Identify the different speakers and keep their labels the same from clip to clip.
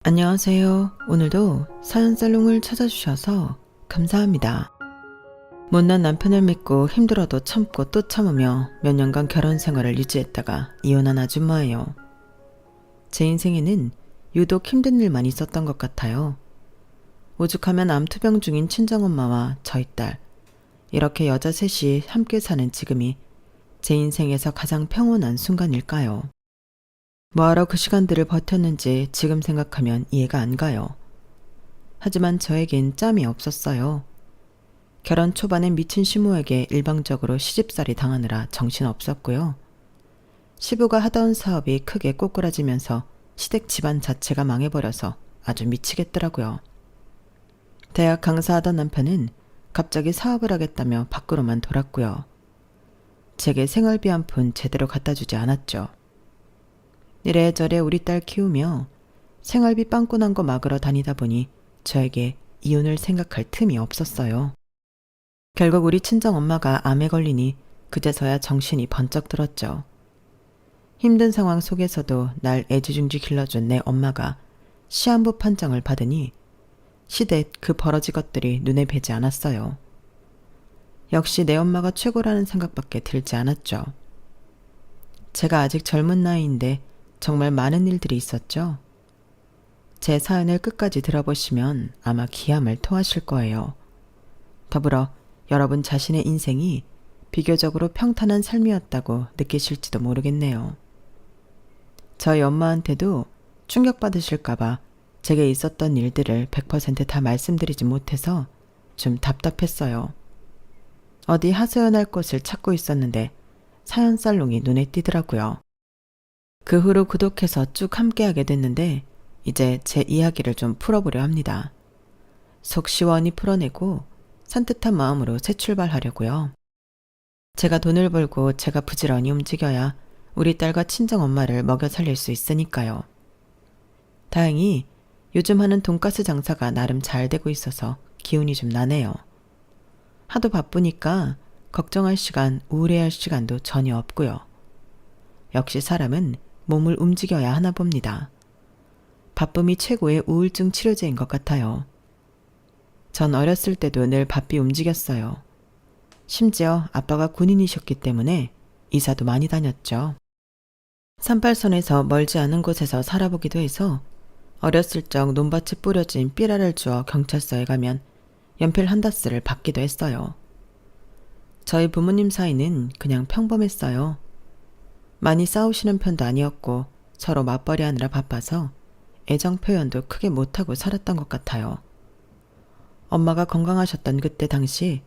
Speaker 1: 안녕하세요. 오늘도 사연살롱을 찾아주셔서 감사합니다. 못난 남편을 믿고 힘들어도 참고 또 참으며 몇 년간 결혼 생활을 유지했다가 이혼한 아줌마예요. 제 인생에는 유독 힘든 일만 있었던 것 같아요. 오죽하면 암투병 중인 친정엄마와 저희 딸, 이렇게 여자 셋이 함께 사는 지금이 제 인생에서 가장 평온한 순간일까요? 뭐하러 그 시간들을 버텼는지 지금 생각하면 이해가 안 가요. 하지만 저에겐 짬이 없었어요. 결혼 초반엔 미친 시모에게 일방적으로 시집살이 당하느라 정신 없었고요. 시부가 하던 사업이 크게 꼬꾸라지면서 시댁 집안 자체가 망해버려서 아주 미치겠더라고요. 대학 강사하던 남편은 갑자기 사업을 하겠다며 밖으로만 돌았고요. 제게 생활비 한 푼 제대로 갖다 주지 않았죠. 이래저래 우리 딸 키우며 생활비 빵꾸난 거 막으러 다니다 보니 저에게 이혼을 생각할 틈이 없었어요. 결국 우리 친정엄마가 암에 걸리니 그제서야 정신이 번쩍 들었죠. 힘든 상황 속에서도 날 애지중지 길러준 내 엄마가 시한부 판정을 받으니 시댁 그 버러지 것들이 눈에 뵈지 않았어요. 역시 내 엄마가 최고라는 생각밖에 들지 않았죠. 제가 아직 젊은 나이인데 정말 많은 일들이 있었죠. 제 사연을 끝까지 들어보시면 아마 기함을 토하실 거예요. 더불어 여러분 자신의 인생이 비교적으로 평탄한 삶이었다고 느끼실지도 모르겠네요. 저희 엄마한테도 충격받으실까봐 제게 있었던 일들을 100% 다 말씀드리지 못해서 좀 답답했어요. 어디 하소연할 곳을 찾고 있었는데 사연살롱이 눈에 띄더라고요. 그 후로 구독해서 쭉 함께하게 됐는데 이제 제 이야기를 좀 풀어보려 합니다. 속 시원히 풀어내고 산뜻한 마음으로 새 출발하려고요. 제가 돈을 벌고 제가 부지런히 움직여야 우리 딸과 친정엄마를 먹여 살릴 수 있으니까요. 다행히 요즘 하는 돈가스 장사가 나름 잘 되고 있어서 기운이 좀 나네요. 하도 바쁘니까 걱정할 시간, 우울해할 시간도 전혀 없고요. 역시 사람은 몸을 움직여야 하나 봅니다. 바쁨이 최고의 우울증 치료제인 것 같아요. 전 어렸을 때도 늘 바삐 움직였어요. 심지어 아빠가 군인이셨기 때문에 이사도 많이 다녔죠. 38선에서 멀지 않은 곳에서 살아보기도 해서 어렸을 적 논밭에 뿌려진 삐라를 주워 경찰서에 가면 연필 한 다스를 받기도 했어요. 저희 부모님 사이는 그냥 평범했어요. 많이 싸우시는 편도 아니었고 서로 맞벌이 하느라 바빠서 애정 표현도 크게 못하고 살았던 것 같아요. 엄마가 건강하셨던 그때 당시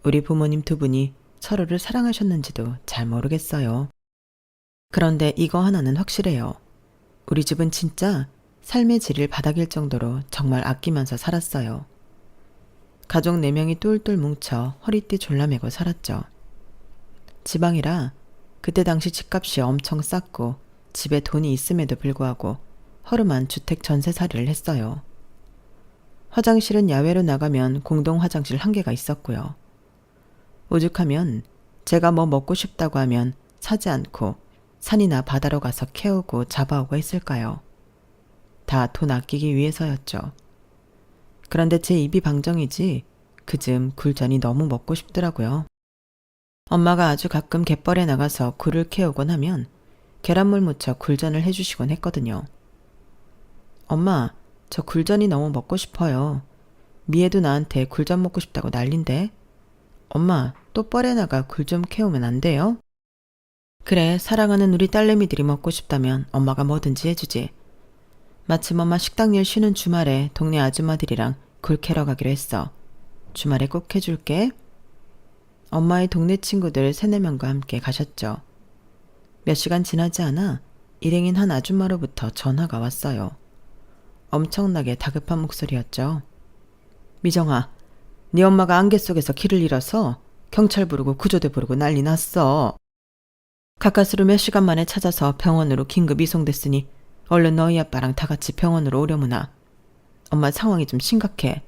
Speaker 1: 우리 부모님 두 분이 서로를 사랑하셨는지도 잘 모르겠어요. 그런데 이거 하나는 확실해요. 우리 집은 진짜 삶의 질을 바닥일 정도로 정말 아끼면서 살았어요. 가족 4명이 똘똘 뭉쳐 허리띠 졸라매고 살았죠. 지방이라 그때 당시 집값이 엄청 쌌고 집에 돈이 있음에도 불구하고 허름한 주택 전세살이를 했어요. 화장실은 야외로 나가면 공동 화장실 1개가 있었고요. 오죽하면 제가 뭐 먹고 싶다고 하면 사지 않고 산이나 바다로 가서 캐오고 잡아오고 했을까요? 다 돈 아끼기 위해서였죠. 그런데 제 입이 방정이지 그즘 굴전이 너무 먹고 싶더라고요. 엄마가 아주 가끔 갯벌에 나가서 굴을 캐오곤 하면 계란물 묻혀 굴전을 해주시곤 했거든요. 엄마, 저 굴전이 너무 먹고 싶어요. 미애도 나한테 굴전 먹고 싶다고 난린데. 엄마, 또 뻘에 나가 굴 좀 캐오면 안 돼요? 그래, 사랑하는 우리 딸내미들이 먹고 싶다면 엄마가 뭐든지 해주지. 마침 엄마 식당 일 쉬는 주말에 동네 아줌마들이랑 굴 캐러 가기로 했어. 주말에 꼭 해줄게. 엄마의 동네 친구들 3-4명과 함께 가셨죠. 몇 시간 지나지 않아 일행인 한 아줌마로부터 전화가 왔어요. 엄청나게 다급한 목소리였죠. 미정아, 네 엄마가 안개 속에서 길을 잃어서 경찰 부르고 구조대 부르고 난리 났어. 가까스로 몇 시간 만에 찾아서 병원으로 긴급 이송됐으니 얼른 너희 아빠랑 다 같이 병원으로 오려무나. 엄마 상황이 좀 심각해.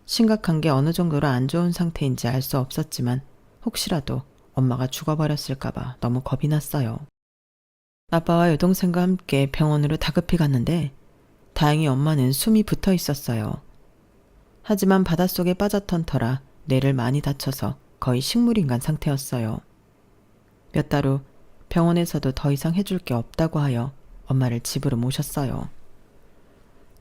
Speaker 1: 심각한 게 어느 정도로 안 좋은 상태인지 알 수 없었지만 혹시라도 엄마가 죽어버렸을까봐 너무 겁이 났어요. 아빠와 여동생과 함께 병원으로 다급히 갔는데 다행히 엄마는 숨이 붙어 있었어요. 하지만 바닷속에 빠졌던 터라 뇌를 많이 다쳐서 거의 식물인간 상태였어요. 몇 달 후 병원에서도 더 이상 해줄 게 없다고 하여 엄마를 집으로 모셨어요.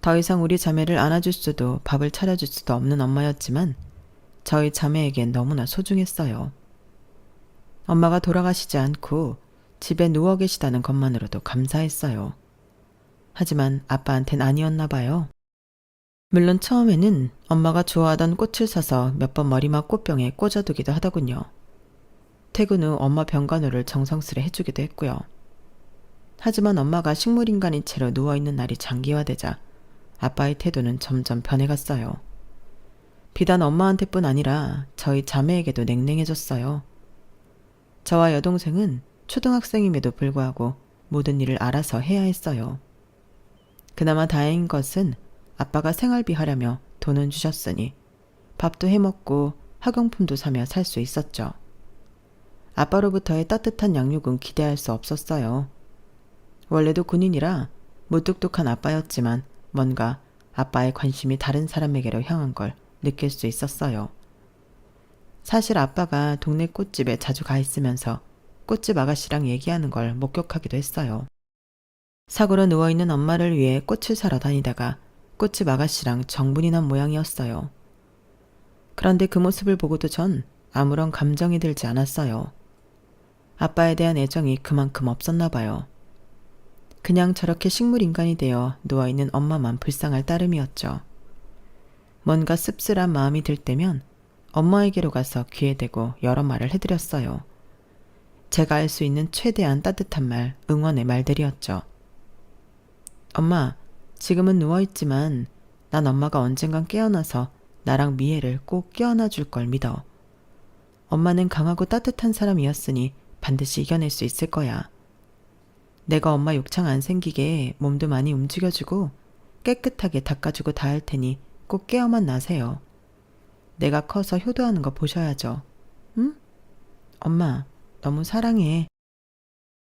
Speaker 1: 더 이상 우리 자매를 안아줄 수도 밥을 차려줄 수도 없는 엄마였지만 저희 자매에겐 너무나 소중했어요. 엄마가 돌아가시지 않고 집에 누워 계시다는 것만으로도 감사했어요. 하지만 아빠한텐 아니었나 봐요. 물론 처음에는 엄마가 좋아하던 꽃을 사서 몇 번 머리맡 꽃병에 꽂아두기도 하더군요. 퇴근 후 엄마 병간호를 정성스레 해주기도 했고요. 하지만 엄마가 식물인간인 채로 누워있는 날이 장기화되자 아빠의 태도는 점점 변해갔어요. 비단 엄마한테뿐 아니라 저희 자매에게도 냉랭해졌어요. 저와 여동생은 초등학생임에도 불구하고 모든 일을 알아서 해야 했어요. 그나마 다행인 것은 아빠가 생활비 하려며 돈은 주셨으니 밥도 해먹고 학용품도 사며 살 수 있었죠. 아빠로부터의 따뜻한 양육은 기대할 수 없었어요. 원래도 군인이라 무뚝뚝한 아빠였지만 뭔가 아빠의 관심이 다른 사람에게로 향한 걸 느낄 수 있었어요. 사실 아빠가 동네 꽃집에 자주 가 있으면서 꽃집 아가씨랑 얘기하는 걸 목격하기도 했어요. 사고로 누워있는 엄마를 위해 꽃을 사러 다니다가 꽃집 아가씨랑 정분이 난 모양이었어요. 그런데 그 모습을 보고도 전 아무런 감정이 들지 않았어요. 아빠에 대한 애정이 그만큼 없었나 봐요. 그냥 저렇게 식물인간이 되어 누워있는 엄마만 불쌍할 따름이었죠. 뭔가 씁쓸한 마음이 들 때면 엄마에게로 가서 귀에 대고 여러 말을 해드렸어요. 제가 할 수 있는 최대한 따뜻한 말, 응원의 말들이었죠. 엄마, 지금은 누워있지만 난 엄마가 언젠간 깨어나서 나랑 미애를 꼭 깨어나 줄 걸 믿어. 엄마는 강하고 따뜻한 사람이었으니 반드시 이겨낼 수 있을 거야. 내가 엄마 욕창 안 생기게 몸도 많이 움직여주고 깨끗하게 닦아주고 다 할 테니 꼭 깨어만 나세요. 내가 커서 효도하는 거 보셔야죠. 응? 엄마, 너무 사랑해.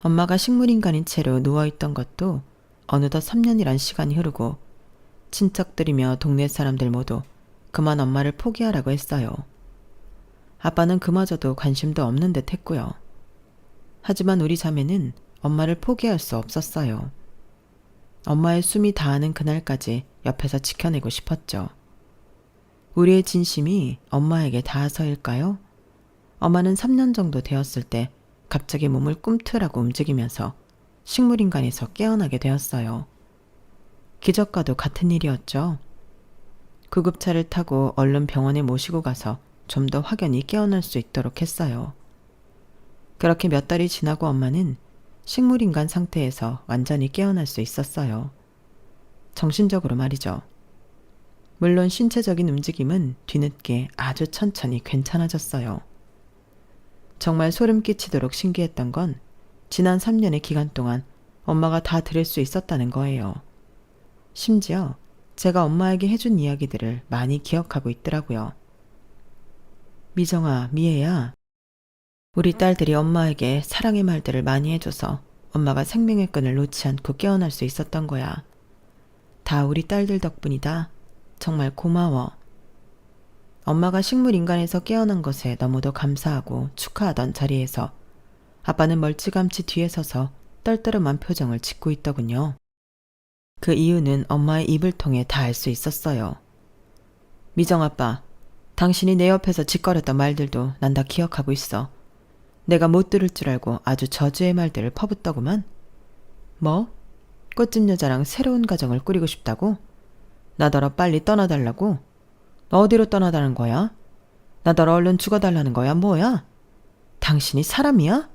Speaker 1: 엄마가 식물인간인 채로 누워있던 것도 어느덧 3년이란 시간이 흐르고 친척들이며 동네 사람들 모두 그만 엄마를 포기하라고 했어요. 아빠는 그마저도 관심도 없는 듯 했고요. 하지만 우리 자매는 엄마를 포기할 수 없었어요. 엄마의 숨이 다하는 그날까지 옆에서 지켜내고 싶었죠. 우리의 진심이 엄마에게 닿아서일까요? 엄마는 3년 정도 되었을 때 갑자기 몸을 꿈틀하고 움직이면서 식물인간에서 깨어나게 되었어요. 기적과도 같은 일이었죠. 구급차를 타고 얼른 병원에 모시고 가서 좀 더 확연히 깨어날 수 있도록 했어요. 그렇게 몇 달이 지나고 엄마는 식물인간 상태에서 완전히 깨어날 수 있었어요. 정신적으로 말이죠. 물론 신체적인 움직임은 뒤늦게 아주 천천히 괜찮아졌어요. 정말 소름 끼치도록 신기했던 건 지난 3년의 기간 동안 엄마가 다 들을 수 있었다는 거예요. 심지어 제가 엄마에게 해준 이야기들을 많이 기억하고 있더라고요. 미정아, 미애야. 우리 딸들이 엄마에게 사랑의 말들을 많이 해줘서 엄마가 생명의 끈을 놓지 않고 깨어날 수 있었던 거야. 다 우리 딸들 덕분이다. 정말 고마워. 엄마가 식물인간에서 깨어난 것에 너무도 감사하고 축하하던 자리에서 아빠는 멀찌감치 뒤에 서서 떨떠름한 표정을 짓고 있더군요. 그 이유는 엄마의 입을 통해 다 알 수 있었어요. 미정아빠, 당신이 내 옆에서 짓거렸던 말들도 난 다 기억하고 있어. 내가 못 들을 줄 알고 아주 저주의 말들을 퍼붓더구만. 뭐? 꽃집 여자랑 새로운 가정을 꾸리고 싶다고? 나더러 빨리 떠나달라고? 어디로 떠나다는 거야? 나더러 얼른 죽어달라는 거야 뭐야? 당신이 사람이야?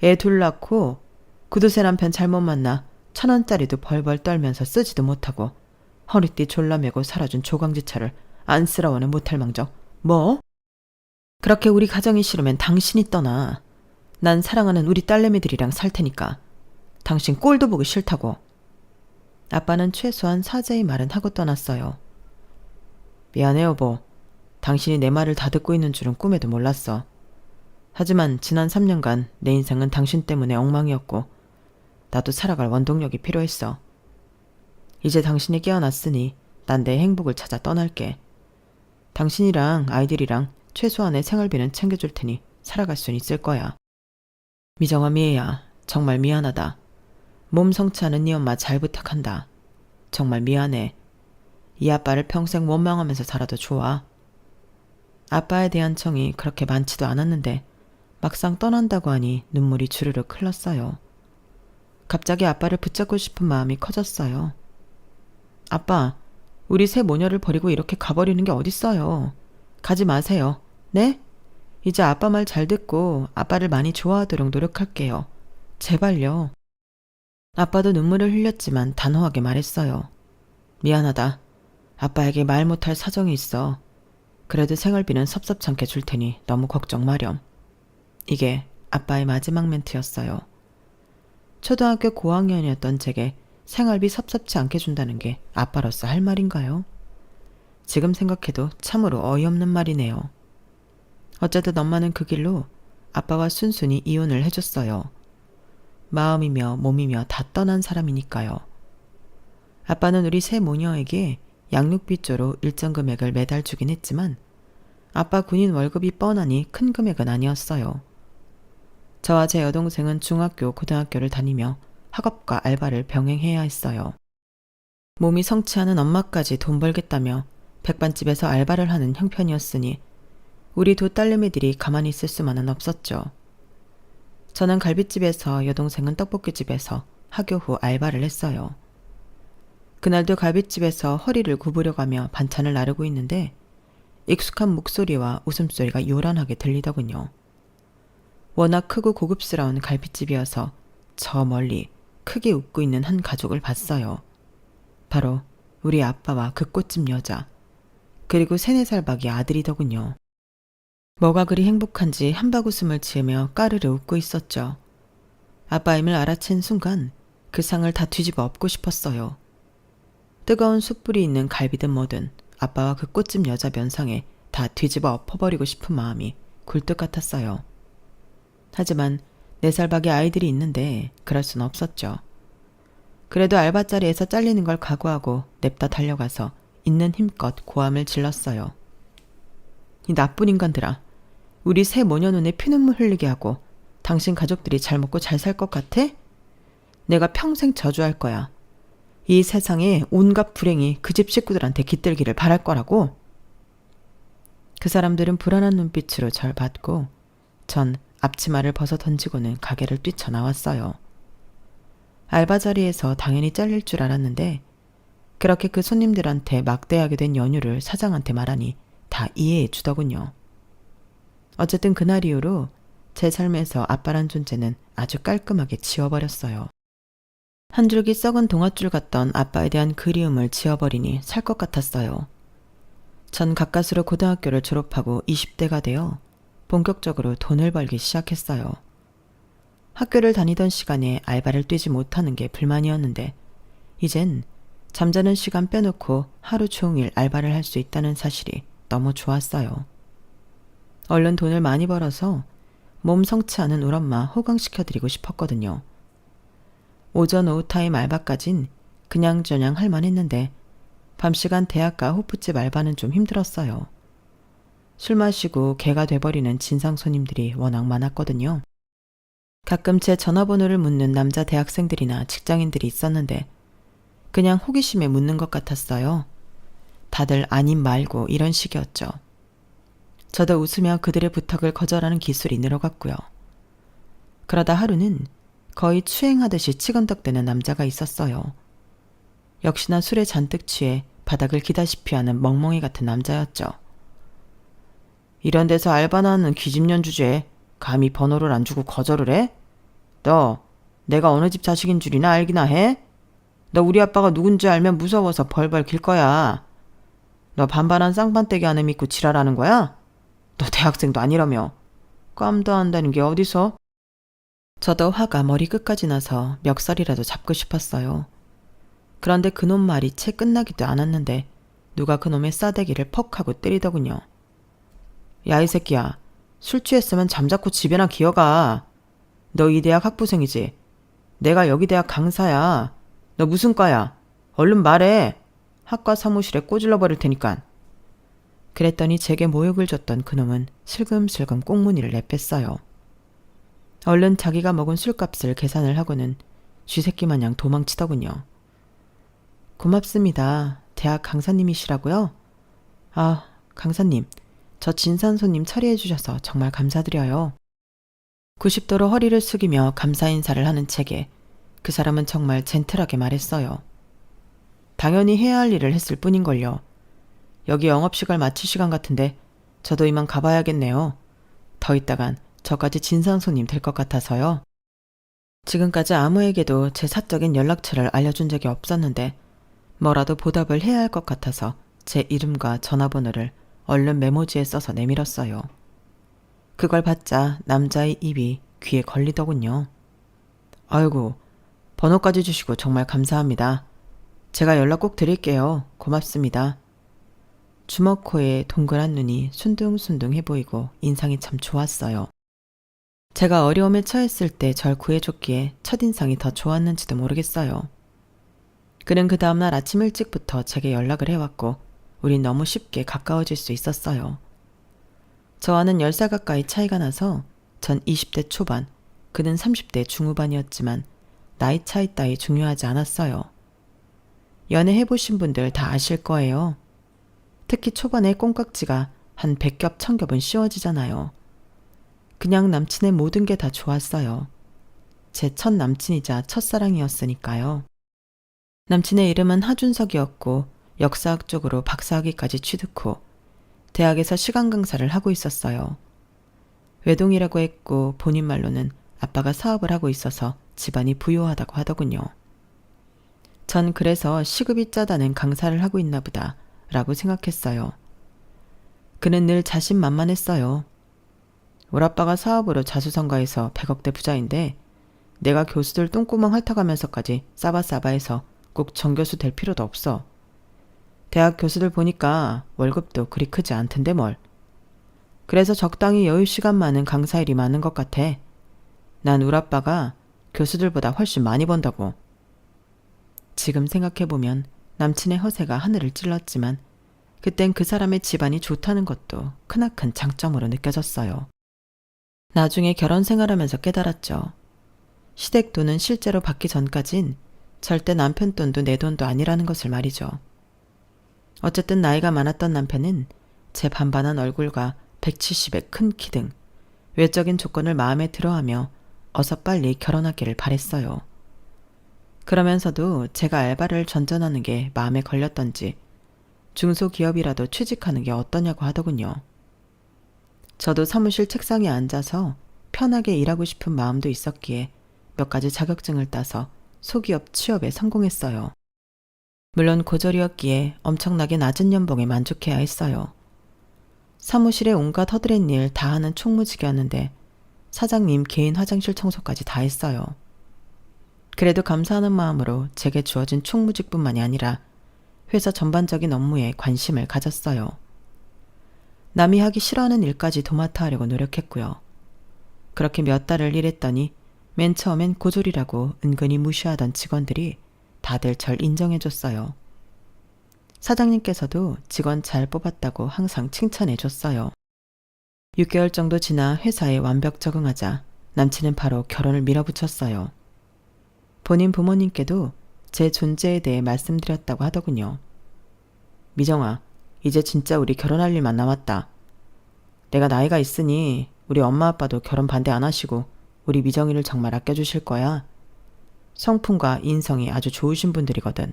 Speaker 1: 애 둘 낳고 구두쇠 남편 잘못 만나 1,000원짜리도 벌벌 떨면서 쓰지도 못하고 허리띠 졸라매고 살아준 조강지처를 안쓰러워는 못할 망정. 뭐? 그렇게 우리 가정이 싫으면 당신이 떠나. 난 사랑하는 우리 딸내미들이랑 살 테니까. 당신 꼴도 보기 싫다고. 아빠는 최소한 사죄의 말은 하고 떠났어요. 미안해 여보. 당신이 내 말을 다 듣고 있는 줄은 꿈에도 몰랐어. 하지만 지난 3년간 내 인생은 당신 때문에 엉망이었고 나도 살아갈 원동력이 필요했어. 이제 당신이 깨어났으니 난 내 행복을 찾아 떠날게. 당신이랑 아이들이랑 최소한의 생활비는 챙겨줄 테니 살아갈 순 있을 거야. 미정아 미애야, 정말 미안하다. 몸 성취하는 네 엄마 잘 부탁한다. 정말 미안해. 이 아빠를 평생 원망하면서 살아도 좋아. 아빠에 대한 정이 그렇게 많지도 않았는데 막상 떠난다고 하니 눈물이 주르륵 흘렀어요. 갑자기 아빠를 붙잡고 싶은 마음이 커졌어요. 아빠, 우리 새 모녀를 버리고 이렇게 가버리는 게 어딨어요. 가지 마세요. 네? 이제 아빠 말 잘 듣고 아빠를 많이 좋아하도록 노력할게요. 제발요. 아빠도 눈물을 흘렸지만 단호하게 말했어요. 미안하다. 아빠에게 말 못할 사정이 있어. 그래도 생활비는 섭섭찮게 줄 테니 너무 걱정 마렴. 이게 아빠의 마지막 멘트였어요. 초등학교 고학년이었던 제게 생활비 섭섭치 않게 준다는 게 아빠로서 할 말인가요? 지금 생각해도 참으로 어이없는 말이네요. 어쨌든 엄마는 그 길로 아빠와 순순히 이혼을 해줬어요. 마음이며 몸이며 다 떠난 사람이니까요. 아빠는 우리 새 모녀에게 양육비조로 일정 금액을 매달 주긴 했지만 아빠 군인 월급이 뻔하니 큰 금액은 아니었어요. 저와 제 여동생은 중학교, 고등학교를 다니며 학업과 알바를 병행해야 했어요. 몸이 성취하는 엄마까지 돈 벌겠다며 백반집에서 알바를 하는 형편이었으니 우리 두 딸내미들이 가만히 있을 수만은 없었죠. 저는 갈비집에서, 여동생은 떡볶이집에서 학교 후 알바를 했어요. 그날도 갈비집에서 허리를 구부려가며 반찬을 나르고 있는데 익숙한 목소리와 웃음소리가 요란하게 들리더군요. 워낙 크고 고급스러운 갈비집이어서 저 멀리 크게 웃고 있는 한 가족을 봤어요. 바로 우리 아빠와 그 꽃집 여자, 그리고 3-4살 박이 아들이더군요. 뭐가 그리 행복한지 한바구음을 지으며 까르르 웃고 있었죠. 아빠임을 알아챈 순간 그 상을 다 뒤집어 엎고 싶었어요. 뜨거운 숯불이 있는 갈비든 뭐든 아빠와 그 꽃집 여자 면상에 다 뒤집어 엎어버리고 싶은 마음이 굴뚝 같았어요. 하지만 4살 박의 아이들이 있는데 그럴 순 없었죠. 그래도 알바자리에서 잘리는 걸 각오하고 냅다 달려가서 있는 힘껏 고함을 질렀어요. 이 나쁜 인간들아, 우리 새 모녀 눈에 피눈물 흘리게 하고 당신 가족들이 잘 먹고 잘 살 것 같아? 내가 평생 저주할 거야. 이 세상에 온갖 불행이 그 집 식구들한테 깃들기를 바랄 거라고. 그 사람들은 불안한 눈빛으로 절 봤고 전 앞치마를 벗어 던지고는 가게를 뛰쳐나왔어요. 알바 자리에서 당연히 잘릴 줄 알았는데 그렇게 그 손님들한테 막대하게 된 연유를 사장한테 말하니 다 이해해 주더군요. 어쨌든 그날 이후로 제 삶에서 아빠란 존재는 아주 깔끔하게 지워버렸어요. 한 줄기 썩은 동아줄 같던 아빠에 대한 그리움을 지워버리니 살 것 같았어요. 전 가까스로 고등학교를 졸업하고 20대가 되어 본격적으로 돈을 벌기 시작했어요. 학교를 다니던 시간에 알바를 뛰지 못하는 게 불만이었는데 이젠 잠자는 시간 빼놓고 하루 종일 알바를 할 수 있다는 사실이 너무 좋았어요. 얼른 돈을 많이 벌어서 몸 성취하는 우리 엄마 호강시켜드리고 싶었거든요. 오전 오후 타임 알바까진 그냥저냥 할만했는데 밤시간 대학가 호프집 알바는 좀 힘들었어요. 술 마시고 개가 돼버리는 진상 손님들이 워낙 많았거든요. 가끔 제 전화번호를 묻는 남자 대학생들이나 직장인들이 있었는데 그냥 호기심에 묻는 것 같았어요. 다들 아님 말고 이런 식이었죠. 저도 웃으며 그들의 부탁을 거절하는 기술이 늘어갔고요. 그러다 하루는 거의 추행하듯이 치근덕대는 남자가 있었어요. 역시나 술에 잔뜩 취해 바닥을 기다시피 하는 멍멍이 같은 남자였죠. 이런 데서 알바나 하는 기집년 주제에 감히 번호를 안 주고 거절을 해? 너 내가 어느 집 자식인 줄이나 알기나 해? 너 우리 아빠가 누군지 알면 무서워서 벌벌 길 거야. 너 반반한 쌍반떼기 안에 믿고 지랄하는 거야? 너 대학생도 아니라며. 깜도 한다는 게 어디서? 저도 화가 머리 끝까지 나서 멱살이라도 잡고 싶었어요. 그런데 그놈 말이 채 끝나기도 않았는데 누가 그놈의 싸대기를 퍽 하고 때리더군요. 야, 이 새끼야. 술 취했으면 잠자코 집에나 기어가. 너 이 대학 학부생이지? 내가 여기 대학 강사야. 너 무슨 과야? 얼른 말해. 학과 사무실에 꼬질러 버릴 테니깐. 그랬더니 제게 모욕을 줬던 그놈은 슬금슬금 꽁무니를 내뺐어요. 얼른 자기가 먹은 술값을 계산을 하고는 쥐새끼 마냥 도망치더군요. 고맙습니다. 대학 강사님이시라고요? 아, 강사님. 저 진산 손님 처리해 주셔서 정말 감사드려요. 90도로 허리를 숙이며 감사 인사를 하는 체게 그 사람은 정말 젠틀하게 말했어요. 당연히 해야 할 일을 했을 뿐인걸요. 여기 영업시간 마칠 시간 같은데 저도 이만 가봐야겠네요. 더 있다간 저까지 진상 손님 될 것 같아서요. 지금까지 아무에게도 제 사적인 연락처를 알려준 적이 없었는데 뭐라도 보답을 해야 할 것 같아서 제 이름과 전화번호를 얼른 메모지에 써서 내밀었어요. 그걸 받자 남자의 입이 귀에 걸리더군요. 아이고, 번호까지 주시고 정말 감사합니다. 제가 연락 꼭 드릴게요. 고맙습니다. 주먹코에 동그란 눈이 순둥순둥해 보이고 인상이 참 좋았어요. 제가 어려움에 처했을 때 절 구해줬기에 첫인상이 더 좋았는지도 모르겠어요. 그는 그 다음날 아침 일찍부터 제게 연락을 해왔고 우린 너무 쉽게 가까워질 수 있었어요. 저와는 10살 가까이 차이가 나서 전 20대 초반, 그는 30대 중후반이었지만 나이 차이 따위 중요하지 않았어요. 연애해보신 분들 다 아실 거예요. 특히 초반에 꽁깍지가 한 100겹 1000겹은 씌워지잖아요. 그냥 남친의 모든 게 다 좋았어요. 제 첫 남친이자 첫사랑이었으니까요. 남친의 이름은 하준석이었고 역사학 쪽으로 박사학위까지 취득 후 대학에서 시간 강사를 하고 있었어요. 외동이라고 했고 본인 말로는 아빠가 사업을 하고 있어서 집안이 부유하다고 하더군요. 전 그래서 시급이 짜다는 강사를 하고 있나 보다 라고 생각했어요. 그는 늘 자신만만했어요. 우리 아빠가 사업으로 자수성가해서 100억대 부자인데 내가 교수들 똥구멍 핥아가면서까지 싸바싸바해서 꼭 정교수 될 필요도 없어. 대학 교수들 보니까 월급도 그리 크지 않던데 뭘. 그래서 적당히 여유 시간 많은 강사 일이 많은 것 같아. 난 우리 아빠가 교수들보다 훨씬 많이 번다고. 지금 생각해보면 남친의 허세가 하늘을 찔렀지만 그땐 그 사람의 집안이 좋다는 것도 크나큰 장점으로 느껴졌어요. 나중에 결혼 생활하면서 깨달았죠. 시댁 돈은 실제로 받기 전까진 절대 남편 돈도 내 돈도 아니라는 것을 말이죠. 어쨌든 나이가 많았던 남편은 제 반반한 얼굴과 170의 큰 키 등 외적인 조건을 마음에 들어하며 어서 빨리 결혼하기를 바랬어요. 그러면서도 제가 알바를 전전하는 게 마음에 걸렸던지 중소기업이라도 취직하는 게 어떠냐고 하더군요. 저도 사무실 책상에 앉아서 편하게 일하고 싶은 마음도 있었기에 몇 가지 자격증을 따서 소기업 취업에 성공했어요. 물론 고졸이었기에 엄청나게 낮은 연봉에 만족해야 했어요. 사무실에 온갖 허드렛 일 다 하는 총무직이었는데 사장님 개인 화장실 청소까지 다 했어요. 그래도 감사하는 마음으로 제게 주어진 총무직뿐만이 아니라 회사 전반적인 업무에 관심을 가졌어요. 남이 하기 싫어하는 일까지 도맡아 하려고 노력했고요. 그렇게 몇 달을 일했더니 맨 처음엔 고졸이라고 은근히 무시하던 직원들이 다들 절 인정해줬어요. 사장님께서도 직원 잘 뽑았다고 항상 칭찬해줬어요. 6개월 정도 지나 회사에 완벽 적응하자 남친은 바로 결혼을 밀어붙였어요. 본인 부모님께도 제 존재에 대해 말씀드렸다고 하더군요. 미정아, 이제 진짜 우리 결혼할 일만 남았다. 내가 나이가 있으니 우리 엄마 아빠도 결혼 반대 안 하시고 우리 미정이를 정말 아껴주실 거야. 성품과 인성이 아주 좋으신 분들이거든.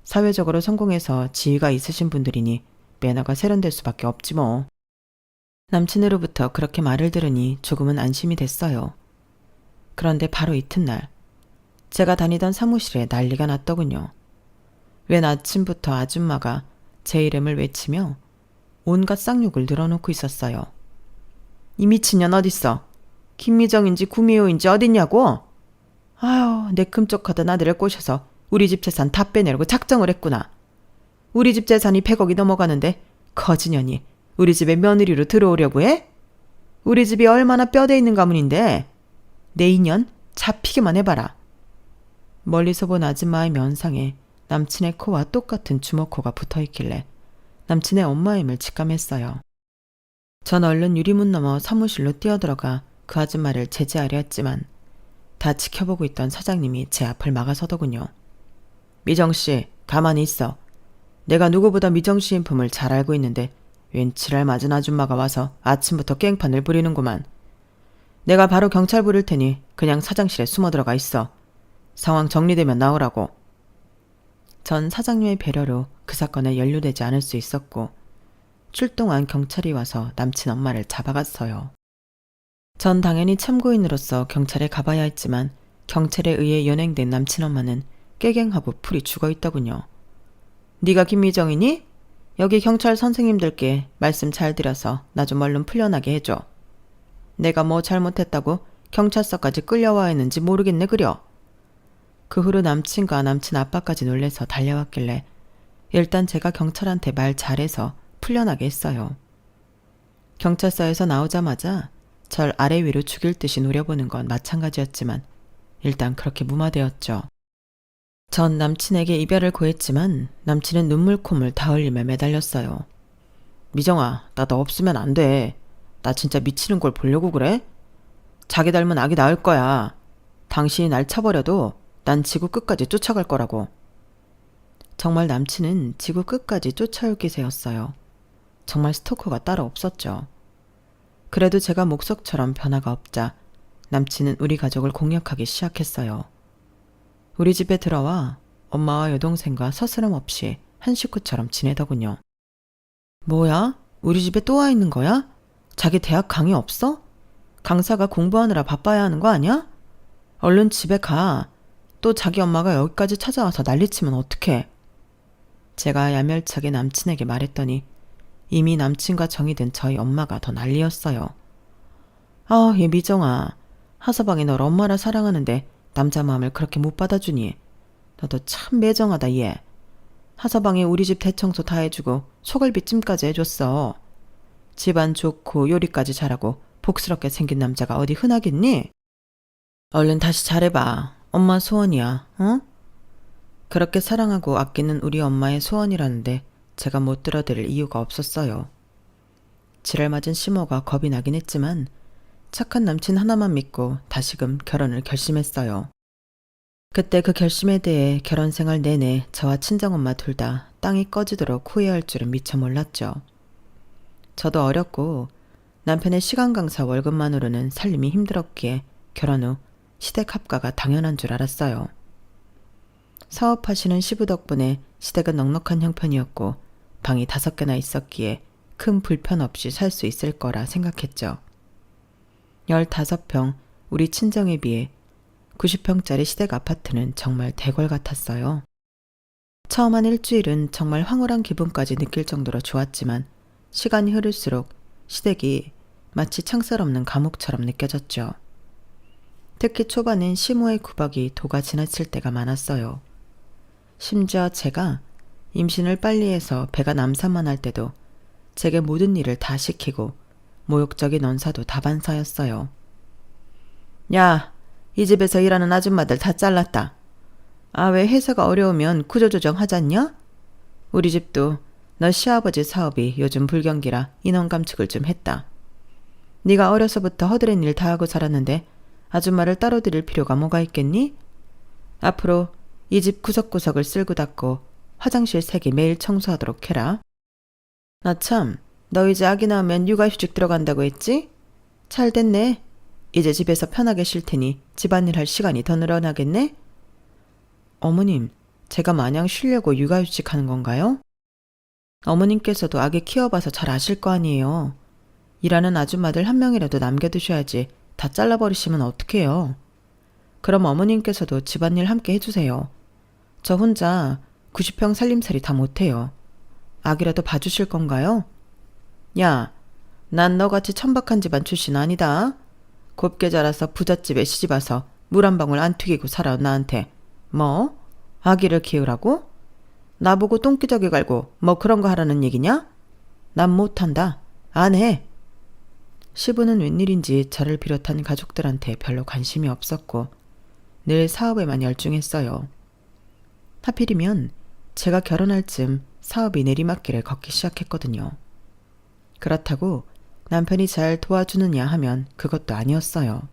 Speaker 1: 사회적으로 성공해서 지위가 있으신 분들이니 매너가 세련될 수밖에 없지 뭐. 남친으로부터 그렇게 말을 들으니 조금은 안심이 됐어요. 그런데 바로 이튿날 제가 다니던 사무실에 난리가 났더군요. 웬 아침부터 아줌마가 제 이름을 외치며 온갖 쌍욕을 늘어놓고 있었어요. 이 미친년 어딨어? 김미정인지 구미호인지 어딨냐고? 아유, 내 끔찍하던 아들을 꼬셔서 우리 집 재산 다 빼내려고 작정을 했구나. 우리 집 재산이 100억이 넘어가는데 거지년이 우리 집에 며느리로 들어오려고 해? 우리 집이 얼마나 뼈대 있는 가문인데 내 인연 잡히기만 해봐라. 멀리서 본 아줌마의 면상에 남친의 코와 똑같은 주먹코가 붙어있길래 남친의 엄마임을 직감했어요. 전 얼른 유리문 넘어 사무실로 뛰어들어가 그 아줌마를 제지하려 했지만 다 지켜보고 있던 사장님이 제 앞을 막아서더군요. 미정씨, 가만히 있어. 내가 누구보다 미정씨 인품을 잘 알고 있는데 웬 지랄 맞은 아줌마가 와서 아침부터 깽판을 부리는구만. 내가 바로 경찰 부를 테니 그냥 사장실에 숨어 들어가 있어. 상황 정리되면 나오라고. 전 사장님의 배려로 그 사건에 연루되지 않을 수 있었고 출동한 경찰이 와서 남친 엄마를 잡아갔어요. 전 당연히 참고인으로서 경찰에 가봐야 했지만 경찰에 의해 연행된 남친 엄마는 깨갱하고 풀이 죽어있더군요. 네가 김미정이니? 여기 경찰 선생님들께 말씀 잘 드려서 나 좀 얼른 풀려나게 해줘. 내가 뭐 잘못했다고 경찰서까지 끌려와 있는지 모르겠네 그려. 그 후로 남친과 남친 아빠까지 놀래서 달려왔길래 일단 제가 경찰한테 말 잘해서 풀려나게 했어요. 경찰서에서 나오자마자 절 아래 위로 죽일 듯이 노려보는 건 마찬가지였지만 일단 그렇게 무마되었죠. 전 남친에게 이별을 고했지만 남친은 눈물 콧물 다 흘리며 매달렸어요. 미정아, 나 너 없으면 안 돼. 나 진짜 미치는 걸 보려고 그래? 자기 닮은 아기 낳을 거야. 당신이 날 쳐버려도 난 지구 끝까지 쫓아갈 거라고. 정말 남친은 지구 끝까지 쫓아올 기세였어요. 정말 스토커가 따로 없었죠. 그래도 제가 목석처럼 변화가 없자 남친은 우리 가족을 공략하기 시작했어요. 우리 집에 들어와 엄마와 여동생과 서스럼 없이 한 식구처럼 지내더군요. 뭐야? 우리 집에 또 와 있는 거야? 자기 대학 강의 없어? 강사가 공부하느라 바빠야 하는 거 아니야? 얼른 집에 가. 또 자기 엄마가 여기까지 찾아와서 난리치면 어떡해. 제가 야멸차게 남친에게 말했더니 이미 남친과 정이 든 저희 엄마가 더 난리였어요. 아, 얘 미정아. 하서방이 널 엄마라 사랑하는데 남자 마음을 그렇게 못 받아주니. 너도 참 매정하다 얘. 하서방이 우리 집 대청소 다 해주고 소갈비찜까지 해줬어. 집안 좋고 요리까지 잘하고 복스럽게 생긴 남자가 어디 흔하겠니? 얼른 다시 잘해봐. 엄마 소원이야. 어? 그렇게 사랑하고 아끼는 우리 엄마의 소원이라는데 제가 못 들어드릴 이유가 없었어요. 지랄 맞은 시모가 겁이 나긴 했지만 착한 남친 하나만 믿고 다시금 결혼을 결심했어요. 그때 그 결심에 대해 결혼 생활 내내 저와 친정엄마 둘 다 땅이 꺼지도록 후회할 줄은 미처 몰랐죠. 저도 어렸고 남편의 시간 강사 월급만으로는 살림이 힘들었기에 결혼 후 시댁 합가가 당연한 줄 알았어요. 사업하시는 시부 덕분에 시댁은 넉넉한 형편이었고 방이 5개나 있었기에 큰 불편 없이 살 수 있을 거라 생각했죠. 15평 우리 친정에 비해 90평짜리 시댁 아파트는 정말 대궐 같았어요. 처음 한 일주일은 정말 황홀한 기분까지 느낄 정도로 좋았지만 시간이 흐를수록 시댁이 마치 창살 없는 감옥처럼 느껴졌죠. 특히 초반엔 시모의 구박이 도가 지나칠 때가 많았어요. 심지어 제가 임신을 빨리 해서 배가 남산만 할 때도 제게 모든 일을 다 시키고 모욕적인 언사도 다반사였어요. 야, 이 집에서 일하는 아줌마들 다 잘랐다. 아, 왜 회사가 어려우면 구조조정 하잖냐? 우리 집도 너 시아버지 사업이 요즘 불경기라 인원 감축을 좀 했다. 네가 어려서부터 허드렛 일 다 하고 살았는데 아줌마를 따로 들일 필요가 뭐가 있겠니? 앞으로 이 집 구석구석을 쓸고 닦고 화장실 색이 매일 청소하도록 해라. 나 참, 너 이제 아기 낳으면 육아휴직 들어간다고 했지? 잘 됐네. 이제 집에서 편하게 쉴 테니 집안일 할 시간이 더 늘어나겠네? 어머님, 제가 마냥 쉬려고 육아휴직 하는 건가요? 어머님께서도 아기 키워봐서 잘 아실 거 아니에요. 일하는 아줌마들 한 명이라도 남겨두셔야지 다 잘라버리시면 어떡해요. 그럼 어머님께서도 집안일 함께 해주세요. 저 혼자 90평 살림살이 다 못해요. 아기라도 봐주실 건가요? 야, 난 너같이 천박한 집안 출신 아니다. 곱게 자라서 부잣집에 시집와서 물 한 방울 안 튀기고 살아온 나한테 뭐? 아기를 키우라고? 나보고 똥기저귀 갈고 뭐 그런 거 하라는 얘기냐? 난 못한다. 안 해. 시부는 웬일인지 저를 비롯한 가족들한테 별로 관심이 없었고 늘 사업에만 열중했어요. 하필이면 제가 결혼할 즈음 사업이 내리막길을 걷기 시작했거든요. 그렇다고 남편이 잘 도와주느냐 하면 그것도 아니었어요.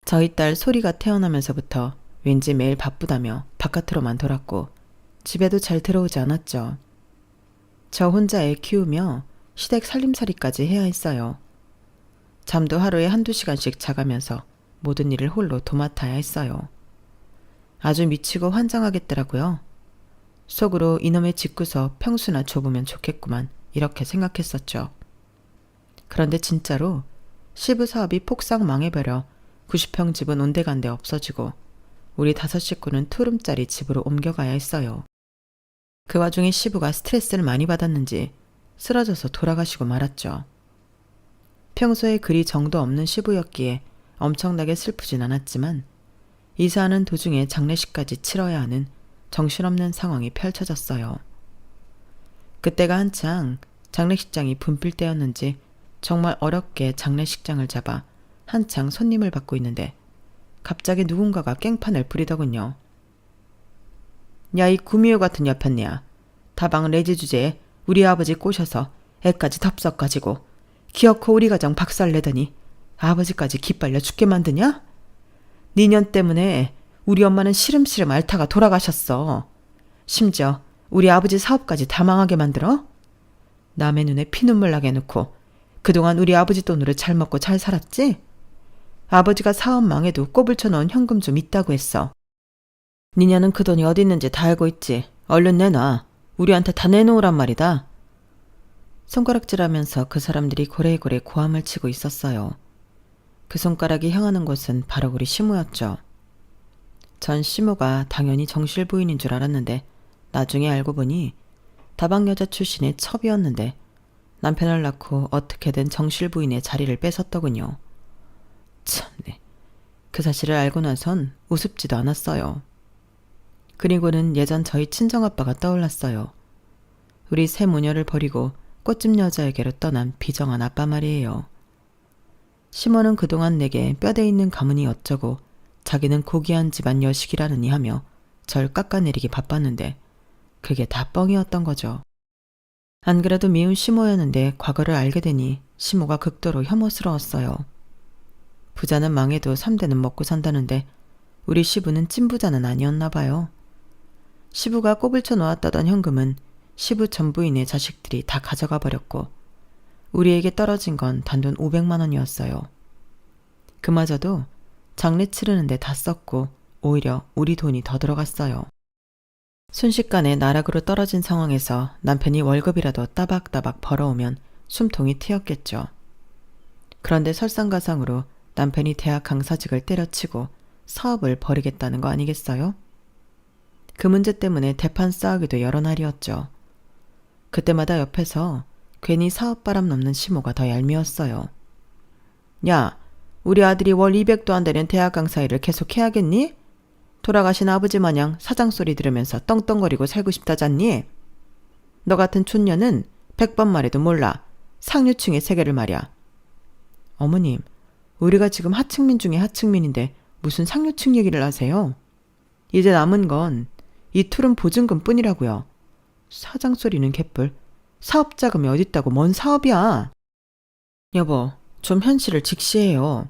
Speaker 1: 저희 딸 소리가 태어나면서부터 왠지 매일 바쁘다며 바깥으로만 돌았고 집에도 잘 들어오지 않았죠. 저 혼자 애 키우며 시댁 살림살이까지 해야 했어요. 잠도 하루에 1~2시간씩 자가면서 모든 일을 홀로 도맡아야 했어요. 아주 미치고 환장하겠더라고요. 속으로 이놈의 집구석 평수나 좁으면 좋겠구만 이렇게 생각했었죠. 그런데 진짜로 시부 사업이 폭삭 망해버려 90평 집은 온데간데 없어지고 우리 5 식구는 투룸짜리 집으로 옮겨가야 했어요. 그 와중에 시부가 스트레스를 많이 받았는지 쓰러져서 돌아가시고 말았죠. 평소에 그리 정도 없는 시부였기에 엄청나게 슬프진 않았지만 이사하는 도중에 장례식까지 치러야 하는 정신없는 상황이 펼쳐졌어요. 그때가 한창 장례식장이 붐빌 때였는지 정말 어렵게 장례식장을 잡아 한창 손님을 받고 있는데 갑자기 누군가가 깽판을 부리더군요. 야, 이 구미호 같은 여편네야. 다방 레지 주제에 우리 아버지 꼬셔서 애까지 덥석 가지고 기어코 우리 가정 박살내더니 아버지까지 기빨려 죽게 만드냐? 니년 때문에 우리 엄마는 시름시름 앓다가 돌아가셨어. 심지어 우리 아버지 사업까지 다 망하게 만들어? 남의 눈에 피눈물 나게 해놓고 그동안 우리 아버지 돈으로 잘 먹고 잘 살았지? 아버지가 사업 망해도 꼬불 쳐놓은 현금 좀 있다고 했어. 니냐는 그 돈이 어디 있는지 다 알고 있지. 얼른 내놔. 우리한테 다 내놓으란 말이다. 손가락질하면서 그 사람들이 고래고래 고함을 치고 있었어요. 그 손가락이 향하는 곳은 바로 우리 시모였죠. 전 시모가 당연히 정실 부인인 줄 알았는데 나중에 알고 보니 다방 여자 출신의 첩이었는데 남편을 낳고 어떻게든 정실 부인의 자리를 뺏었더군요. 참네. 그 사실을 알고 나선 우습지도 않았어요. 그리고는 예전 저희 친정아빠가 떠올랐어요. 우리 새 모녀를 버리고 꽃집 여자에게로 떠난 비정한 아빠 말이에요. 시모는 그동안 내게 뼈대 있는 가문이 어쩌고 자기는 고귀한 집안 여식이라느니 하며 절 깎아내리기 바빴는데 그게 다 뻥이었던 거죠. 안 그래도 미운 시모였는데 과거를 알게 되니 시모가 극도로 혐오스러웠어요. 부자는 망해도 3대는 먹고 산다는데 우리 시부는 찐부자는 아니었나 봐요. 시부가 꼬불쳐 놓았다던 현금은 시부 전부인의 자식들이 다 가져가 버렸고 우리에게 떨어진 건 단돈 500만 원이었어요. 그마저도 장례 치르는데 다 썼고 오히려 우리 돈이 더 들어갔어요. 순식간에 나락으로 떨어진 상황에서 남편이 월급이라도 따박따박 벌어오면 숨통이 트였겠죠. 그런데 설상가상으로 남편이 대학 강사직을 때려치고 사업을 벌이겠다는 거 아니겠어요? 그 문제 때문에 대판 싸우기도 여러 날이었죠. 그때마다 옆에서 괜히 사업바람 넘는 시모가 더 얄미웠어요. 야, 우리 아들이 월 200도 안 되는 대학 강사 일을 계속 해야겠니? 돌아가신 아버지 마냥 사장 소리 들으면서 떵떵거리고 살고 싶다잖니? 너 같은 촌년은 100번 말해도 몰라. 상류층의 세계를 말이야. 어머님, 우리가 지금 하층민 중에 하층민인데 무슨 상류층 얘기를 하세요? 이제 남은 건 이 투룸 보증금 뿐이라고요. 사장 소리는 개뿔. 사업 자금이 어딨다고 뭔 사업이야. 여보, 좀 현실을 직시해요.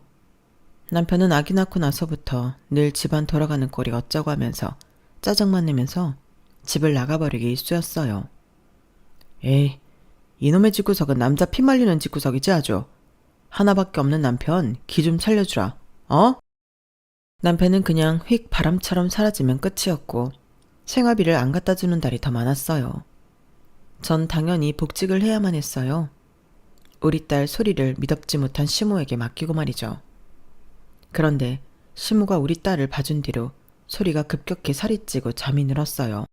Speaker 1: 남편은 아기 낳고 나서부터 늘 집안 돌아가는 꼴이 어쩌고 하면서 짜증만 내면서 집을 나가버리기 일쑤였어요. 에이, 이놈의 집구석은 남자 피 말리는 집구석이지 아주. 하나밖에 없는 남편 기 좀 살려주라. 어? 남편은 그냥 휙 바람처럼 사라지면 끝이었고 생활비를 안 갖다 주는 달이 더 많았어요. 전 당연히 복직을 해야만 했어요. 우리 딸 소리를 미덥지 못한 시모에게 맡기고 말이죠. 그런데 시모가 우리 딸을 봐준 뒤로 소리가 급격히 살이 찌고 잠이 늘었어요.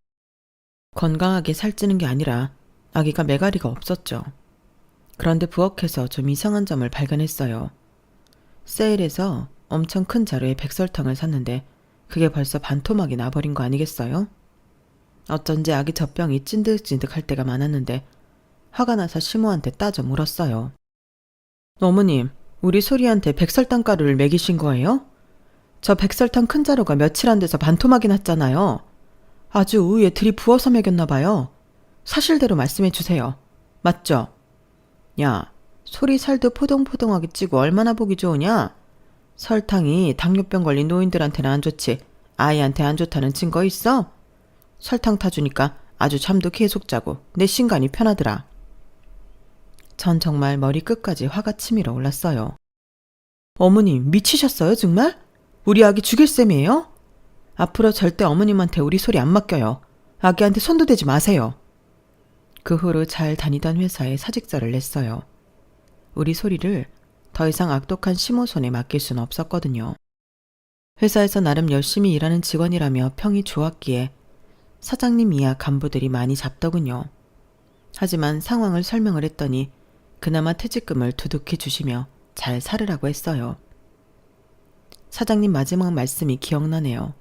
Speaker 1: 건강하게 살찌는 게 아니라 아기가 매가리가 없었죠. 그런데 부엌에서 좀 이상한 점을 발견했어요. 세일에서 엄청 큰 자루에 백설탕을 샀는데 그게 벌써 반토막이 나버린 거 아니겠어요? 어쩐지 아기 젖병이 찐득찐득할 때가 많았는데 화가 나서 시모한테 따져 물었어요. 어머님, 우리 소리한테 백설탕 가루를 먹이신 거예요? 저 백설탕 큰 자루가 며칠 안 돼서 반토막이 났잖아요. 아주 우유에 들이부어서 먹였나 봐요. 사실대로 말씀해 주세요. 맞죠? 야, 소리 살도 포동포동하게 찌고 얼마나 보기 좋으냐? 설탕이 당뇨병 걸린 노인들한테는 안 좋지 아이한테 안 좋다는 증거 있어? 설탕 타주니까 아주 잠도 계속 자고 내 신간이 편하더라. 전 정말 머리 끝까지 화가 치밀어 올랐어요. 어머님 미치셨어요 정말? 우리 아기 죽일 셈이에요? 앞으로 절대 어머님한테 우리 소리 안 맡겨요. 아기한테 손도 대지 마세요. 그 후로 잘 다니던 회사에 사직서를 냈어요. 우리 소리를 더 이상 악독한 시모 손에 맡길 수는 없었거든요. 회사에서 나름 열심히 일하는 직원이라며 평이 좋았기에 사장님 이하 간부들이 많이 잡더군요. 하지만 상황을 설명을 했더니 그나마 퇴직금을 두둑히 주시며 잘 살으라고 했어요. 사장님 마지막 말씀이 기억나네요.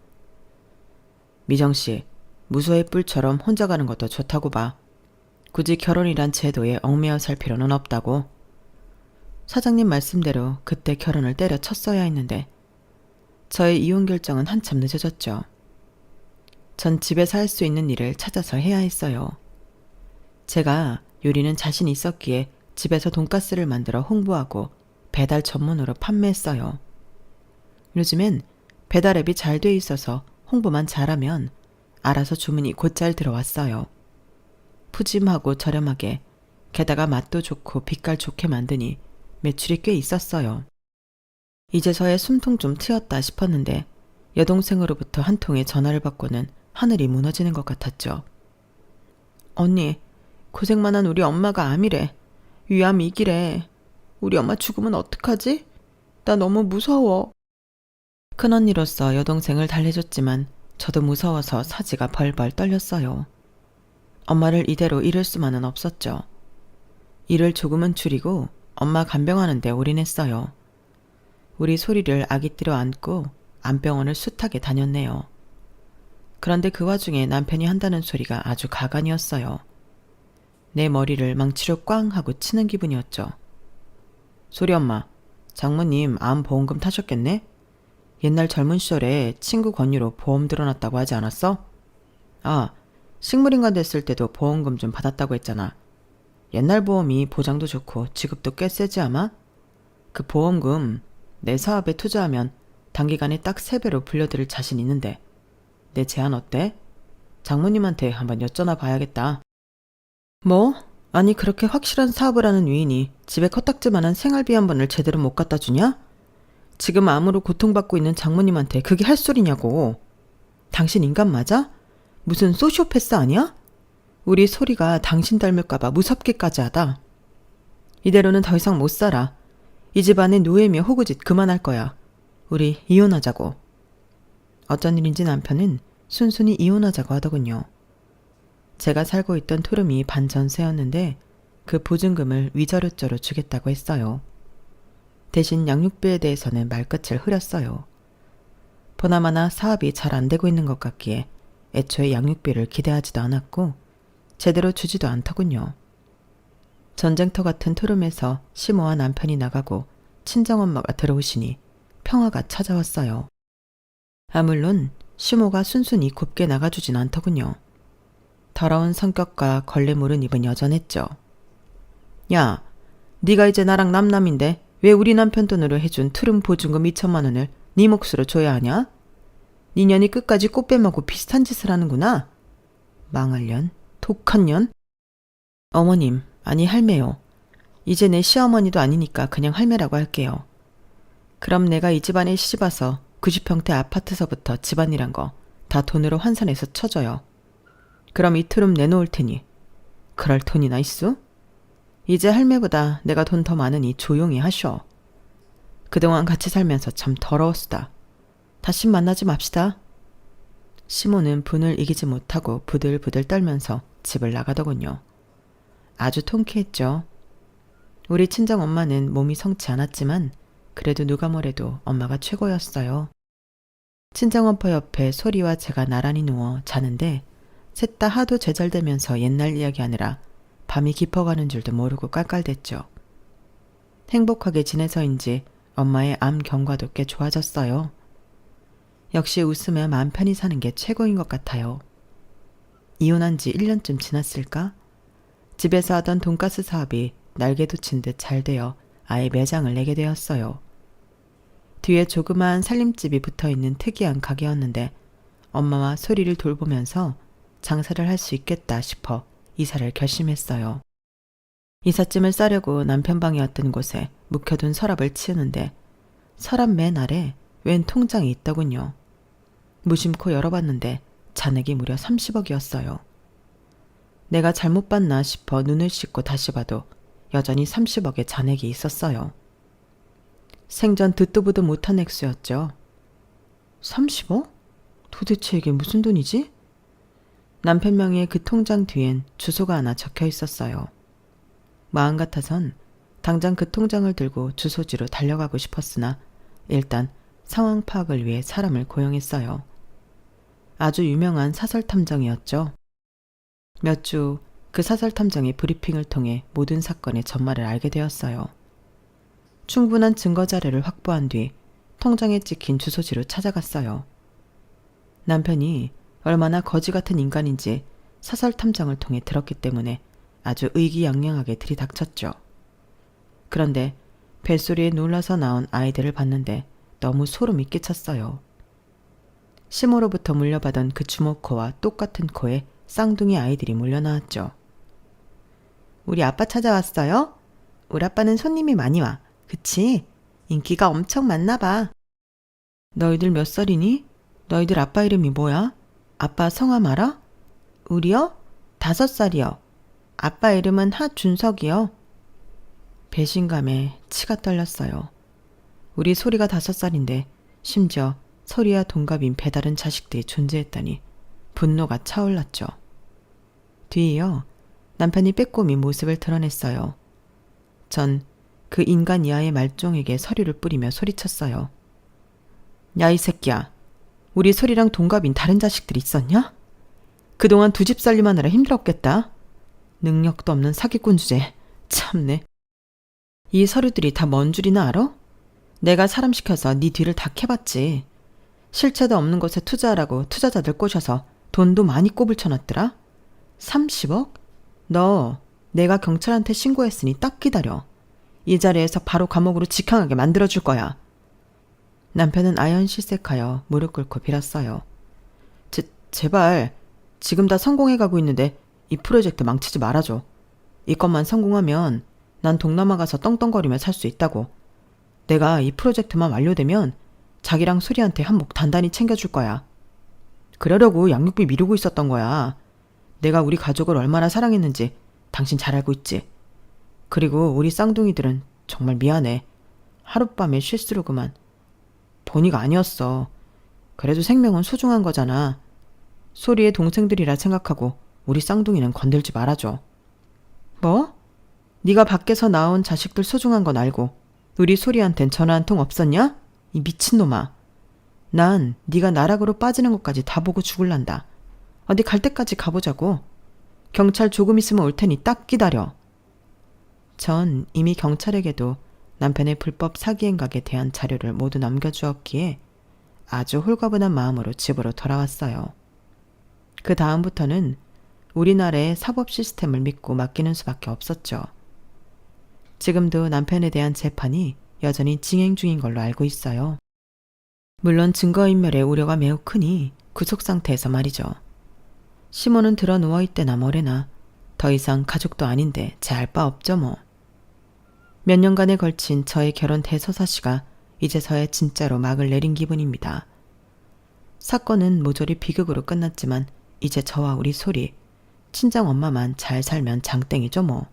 Speaker 1: 미정씨, 무소의 뿔처럼 혼자 가는 것도 좋다고 봐. 굳이 결혼이란 제도에 얽매여 살 필요는 없다고. 사장님 말씀대로 그때 결혼을 때려쳤어야 했는데 저의 이혼 결정은 한참 늦어졌죠. 전 집에서 할 수 있는 일을 찾아서 해야 했어요. 제가 요리는 자신 있었기에 집에서 돈가스를 만들어 홍보하고 배달 전문으로 판매했어요. 요즘엔 배달 앱이 잘 돼 있어서 홍보만 잘하면 알아서 주문이 곧잘 들어왔어요. 푸짐하고 저렴하게 게다가 맛도 좋고 빛깔 좋게 만드니 매출이 꽤 있었어요. 이제서야 숨통 좀 트였다 싶었는데 여동생으로부터 한 통의 전화를 받고는 하늘이 무너지는 것 같았죠. 언니, 고생만 한 우리 엄마가 암이래. 위암 2기래. 우리 엄마 죽으면 어떡하지? 나 너무 무서워. 큰언니로서 여동생을 달래줬지만 저도 무서워서 사지가 벌벌 떨렸어요. 엄마를 이대로 잃을 수만은 없었죠. 일을 조금은 줄이고 엄마 간병하는 데 올인했어요. 우리 소리를 아기띠로 안고 암병원을 숱하게 다녔네요. 그런데 그 와중에 남편이 한다는 소리가 아주 가관이었어요. 내 머리를 망치로 꽝 하고 치는 기분이었죠. 소리 엄마, 장모님 암 보험금 타셨겠네? 옛날 젊은 시절에 친구 권유로 보험 들어놨다고 하지 않았어? 아, 식물인간 됐을 때도 보험금 좀 받았다고 했잖아. 옛날 보험이 보장도 좋고 지급도 꽤 세지 아마? 그 보험금 내 사업에 투자하면 단기간에 딱 3배로 불려드릴 자신 있는데 내 제안 어때? 장모님한테 한번 여쭤나 봐야겠다. 뭐? 아니 그렇게 확실한 사업을 하는 위인이 집에 코딱지만한 생활비 한 번을 제대로 못 갖다 주냐? 지금 암으로 고통받고 있는 장모님한테 그게 할 소리냐고. 당신 인간 맞아? 무슨 소시오패스 아니야? 우리 소리가 당신 닮을까봐 무섭기까지 하다. 이대로는 더 이상 못 살아. 이 집안의 노예며 호구짓 그만할 거야. 우리 이혼하자고. 어쩐 일인지 남편은 순순히 이혼하자고 하더군요. 제가 살고 있던 투룸이 반전세였는데 그 보증금을 위자료째로 주겠다고 했어요. 대신 양육비에 대해서는 말끝을 흐렸어요. 보나마나 사업이 잘 안 되고 있는 것 같기에 애초에 양육비를 기대하지도 않았고 제대로 주지도 않더군요. 전쟁터 같은 투룸에서 시모와 남편이 나가고 친정엄마가 들어오시니 평화가 찾아왔어요. 물론 시모가 순순히 곱게 나가주진 않더군요. 더러운 성격과 걸레 모른 입은 여전했죠. 야, 네가 이제 나랑 남남인데 왜 우리 남편 돈으로 해준 투룸 보증금 2천만 원을 네 몫으로 줘야 하냐? 네 년이 끝까지 꽃 빼먹고 비슷한 짓을 하는구나. 망할 년, 독한 년. 어머님, 아니 할매요. 이제 내 시어머니도 아니니까 그냥 할매라고 할게요. 그럼 내가 이 집안에 시집와서 90평대 아파트서부터 집안이란 거 다 돈으로 환산해서 쳐줘요. 그럼 이 투룸 내놓을 테니 그럴 돈이나 있어? 이제 할매보다 내가 돈 더 많으니 조용히 하쇼. 그동안 같이 살면서 참 더러웠수다. 다시 만나지 맙시다. 시모는 분을 이기지 못하고 부들부들 떨면서 집을 나가더군요. 아주 통쾌했죠. 우리 친정엄마는 몸이 성치 않았지만 그래도 누가 뭐래도 엄마가 최고였어요. 친정엄마 옆에 소리와 제가 나란히 누워 자는데 셋 다 하도 제잘되면서 옛날 이야기하느라 밤이 깊어가는 줄도 모르고 깔깔댔죠. 행복하게 지내서인지 엄마의 암 경과도 꽤 좋아졌어요. 역시 웃으며 마음 편히 사는 게 최고인 것 같아요. 이혼한 지 1년쯤 지났을까? 집에서 하던 돈가스 사업이 날개도 친 듯 잘 되어 아예 매장을 내게 되었어요. 뒤에 조그마한 살림집이 붙어있는 특이한 가게였는데 엄마와 소리를 돌보면서 장사를 할 수 있겠다 싶어 이사를 결심했어요. 이삿짐을 싸려고 남편 방이었던 곳에 묵혀둔 서랍을 치우는데 서랍 맨 아래 웬 통장이 있더군요. 무심코 열어봤는데 잔액이 무려 30억이었어요. 내가 잘못 봤나 싶어 눈을 씻고 다시 봐도 여전히 30억의 잔액이 있었어요. 생전 듣도 보도 못한 액수였죠. 30억? 도대체 이게 무슨 돈이지? 남편 명의의 그 통장 뒤엔 주소가 하나 적혀 있었어요. 마음 같아선 당장 그 통장을 들고 주소지로 달려가고 싶었으나 일단 상황 파악을 위해 사람을 고용했어요. 아주 유명한 사설탐정이었죠. 몇 주 그 사설탐정의 브리핑을 통해 모든 사건의 전말을 알게 되었어요. 충분한 증거 자료를 확보한 뒤 통장에 찍힌 주소지로 찾아갔어요. 남편이 얼마나 거지 같은 인간인지 사설탐정을 통해 들었기 때문에 아주 의기양양하게 들이닥쳤죠. 그런데 벨소리에 놀라서 나온 아이들을 봤는데 너무 소름이 끼쳤어요. 시모로부터 물려받은 그 주먹코와 똑같은 코에 쌍둥이 아이들이 몰려나왔죠. 우리 아빠 찾아왔어요? 우리 아빠는 손님이 많이 와. 그치? 인기가 엄청 많나 봐. 너희들 몇 살이니? 너희들 아빠 이름이 뭐야? 아빠 성함 알아? 우리요? 5살이요. 아빠 이름은 하준석이요. 배신감에 치가 떨렸어요. 우리 소리가 5살인데 심지어 소리와 동갑인 배다른 자식들이 존재했다니 분노가 차올랐죠. 뒤이어 남편이 빼꼼히 모습을 드러냈어요. 전 그 인간 이하의 말종에게 서류를 뿌리며 소리쳤어요. 야, 이 새끼야. 우리 소리랑 동갑인 다른 자식들이 있었냐? 그동안 두 집 살림하느라 힘들었겠다. 능력도 없는 사기꾼 주제. 참네. 이 서류들이 다 뭔 줄이나 알아? 내가 사람 시켜서 네 뒤를 다 캐봤지. 실체도 없는 곳에 투자하라고 투자자들 꼬셔서 돈도 많이 꼬불 쳐놨더라. 30억? 너 내가 경찰한테 신고했으니 딱 기다려. 이 자리에서 바로 감옥으로 직항하게 만들어줄 거야. 남편은 아연실색하여 무릎 꿇고 빌었어요. 제발 지금 다 성공해가고 있는데 이 프로젝트 망치지 말아줘. 이것만 성공하면 난 동남아 가서 떵떵거리며 살 수 있다고. 내가 이 프로젝트만 완료되면 자기랑 수리한테 한몫 단단히 챙겨줄 거야. 그러려고 양육비 미루고 있었던 거야. 내가 우리 가족을 얼마나 사랑했는지 당신 잘 알고 있지. 그리고 우리 쌍둥이들은 정말 미안해. 하룻밤에 실수로 그만. 본의가 아니었어. 그래도 생명은 소중한 거잖아. 소리의 동생들이라 생각하고 우리 쌍둥이는 건들지 말아줘. 뭐? 네가 밖에서 나온 자식들 소중한 건 알고 우리 소리한텐 전화 한 통 없었냐? 이 미친놈아. 난 네가 나락으로 빠지는 것까지 다 보고 죽을란다. 어디 갈 때까지 가보자고. 경찰 조금 있으면 올 테니 딱 기다려. 전 이미 경찰에게도 남편의 불법 사기 행각에 대한 자료를 모두 남겨주었기에 아주 홀가분한 마음으로 집으로 돌아왔어요. 그 다음부터는 우리나라의 사법 시스템을 믿고 맡기는 수밖에 없었죠. 지금도 남편에 대한 재판이 여전히 진행 중인 걸로 알고 있어요. 물론 증거인멸의 우려가 매우 크니 구속 상태에서 말이죠. 시모는 들어 누워있대나 뭐래나 더 이상 가족도 아닌데 제 알 바 없죠 뭐. 몇 년간에 걸친 저의 결혼 대서사시가 이제서야 진짜로 막을 내린 기분입니다. 사건은 모조리 비극으로 끝났지만 이제 저와 우리 소리, 친정엄마만 잘 살면 장땡이죠 뭐.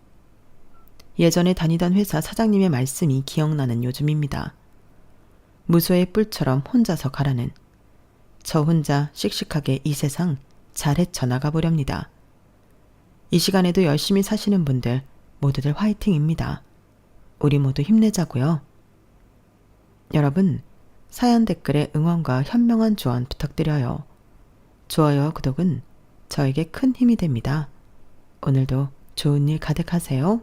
Speaker 1: 예전에 다니던 회사 사장님의 말씀이 기억나는 요즘입니다. 무소의 뿔처럼 혼자서 가라는. 저 혼자 씩씩하게 이 세상 잘 헤쳐나가 보렵니다. 이 시간에도 열심히 사시는 분들 모두들 화이팅입니다. 우리 모두 힘내자고요. 여러분, 사연 댓글에 응원과 현명한 조언 부탁드려요. 좋아요와 구독은 저에게 큰 힘이 됩니다. 오늘도 좋은 일 가득하세요.